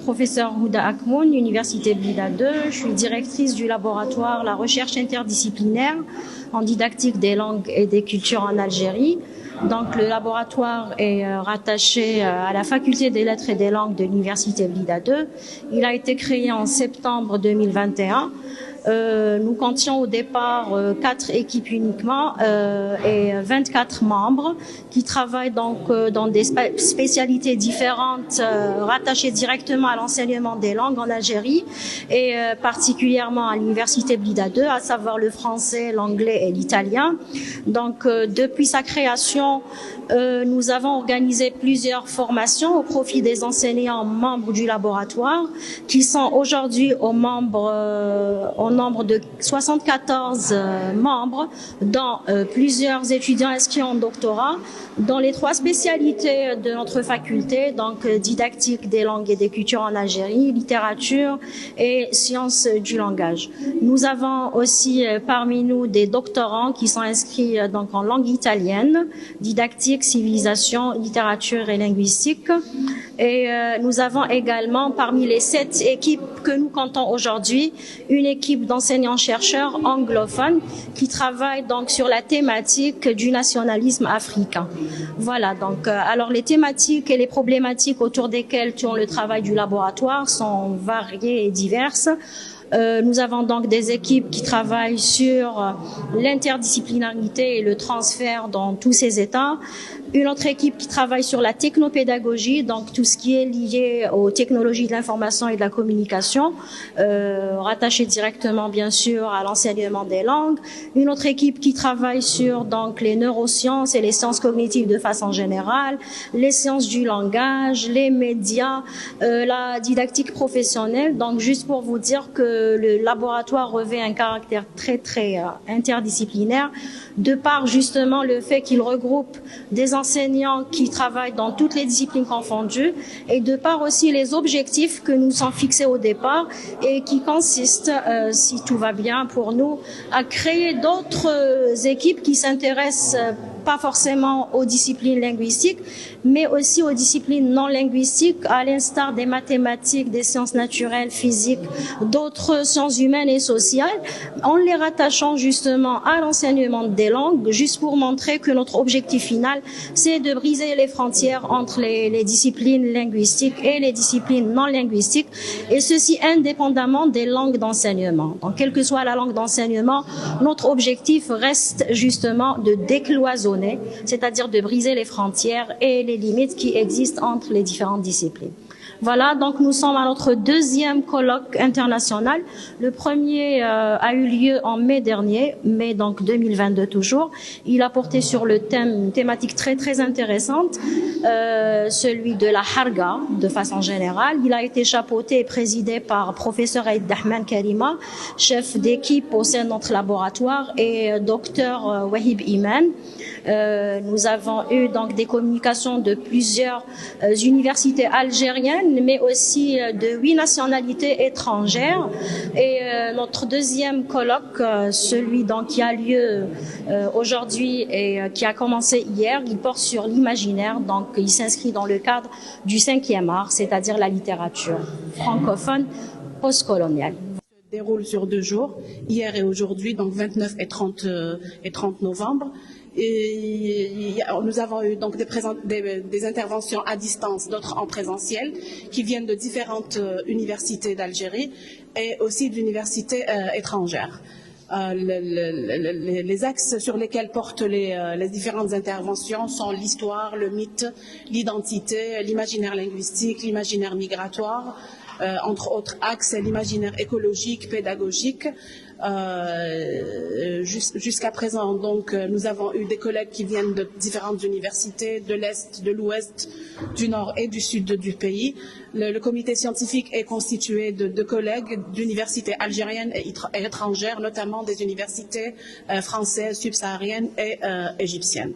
Professeur Houda Akmoun, Université Blida 2. Je suis directrice du laboratoire La Recherche interdisciplinaire en didactique des langues et des cultures en Algérie. Donc, le laboratoire est rattaché à la Faculté des Lettres et des Langues de l'Université Blida 2. Il a été créé en septembre 2021. Nous comptions au départ 4 équipes uniquement et 24 membres qui travaillent donc dans des spécialités différentes rattachées directement à l'enseignement des langues en Algérie et particulièrement à l'Université Blida 2, à savoir le français, l'anglais et l'italien. Donc depuis sa création, nous avons organisé plusieurs formations au profit des enseignants membres du laboratoire qui sont aujourd'hui au nombre de 74 membres, dont plusieurs étudiants inscrits en doctorat dans les 3 spécialités de notre faculté, donc didactique des langues et des cultures en Algérie, littérature et sciences du langage. Nous avons aussi parmi nous des doctorants qui sont inscrits donc en langue italienne, didactique, civilisation, littérature et linguistique. Et nous avons également parmi les 7 équipes que nous comptons aujourd'hui, une équipe d'enseignants-chercheurs anglophones qui travaillent donc sur la thématique du nationalisme africain. Voilà, donc alors les thématiques et les problématiques autour desquelles tourne le travail du laboratoire sont variées et diverses. Nous avons donc des équipes qui travaillent sur l'interdisciplinarité et le transfert dans tous ces états. Une autre équipe qui travaille sur la technopédagogie, donc tout ce qui est lié aux technologies de l'information et de la communication, rattachée directement bien sûr à l'enseignement des langues. Une autre équipe qui travaille sur donc les neurosciences et les sciences cognitives de façon générale, les sciences du langage, les médias, la didactique professionnelle. Donc juste pour vous dire que le laboratoire revêt un caractère très interdisciplinaire de par justement le fait qu'il regroupe des enseignants qui travaillent dans toutes les disciplines confondues et de par aussi les objectifs que nous sommes fixés au départ et qui consistent, si tout va bien pour nous, à créer d'autres équipes qui s'intéressent pas forcément aux disciplines linguistiques, mais aussi aux disciplines non linguistiques, à l'instar des mathématiques, des sciences naturelles, physiques, d'autres sciences humaines et sociales, en les rattachant justement à l'enseignement des langues, juste pour montrer que notre objectif final, c'est de briser les frontières entre les disciplines linguistiques et les disciplines non linguistiques, et ceci indépendamment des langues d'enseignement. Donc, quelle que soit la langue d'enseignement, notre objectif reste justement de décloisonner, c'est-à-dire de briser les frontières et les limites qui existent entre les différentes disciplines. Voilà, donc nous sommes à notre 2e colloque international. Le premier a eu lieu en mai dernier, mai donc 2022 toujours. Il a porté sur le thème, une thématique très intéressante, celui de la harga de façon générale. Il a été chapeauté et présidé par professeur Aïd Dahman Karima, chef d'équipe au sein de notre laboratoire, et docteur Wahib Iman. Nous avons eu donc des communications de plusieurs universités algériennes, mais aussi de 8 nationalités étrangères. Et notre 2e colloque, celui donc qui a lieu aujourd'hui et qui a commencé hier, il porte sur l'imaginaire. Donc il s'inscrit dans le cadre du 5e art, c'est-à-dire la littérature francophone postcoloniale. Déroule sur 2 jours, hier et aujourd'hui, donc 29 et 30 novembre. Et nous avons eu donc des interventions à distance, d'autres en présentiel, qui viennent de différentes universités d'Algérie et aussi d'universités étrangères. Les axes sur lesquels portent les différentes interventions sont l'histoire, le mythe, l'identité, l'imaginaire linguistique, l'imaginaire migratoire, entre autres axes, l'imaginaire écologique, pédagogique. Jusqu'à présent, donc, nous avons eu des collègues qui viennent de différentes universités, de l'Est, de l'Ouest, du Nord et du Sud du pays. Le comité scientifique est constitué de collègues d'universités algériennes et étrangères, notamment des universités françaises, subsahariennes et égyptiennes.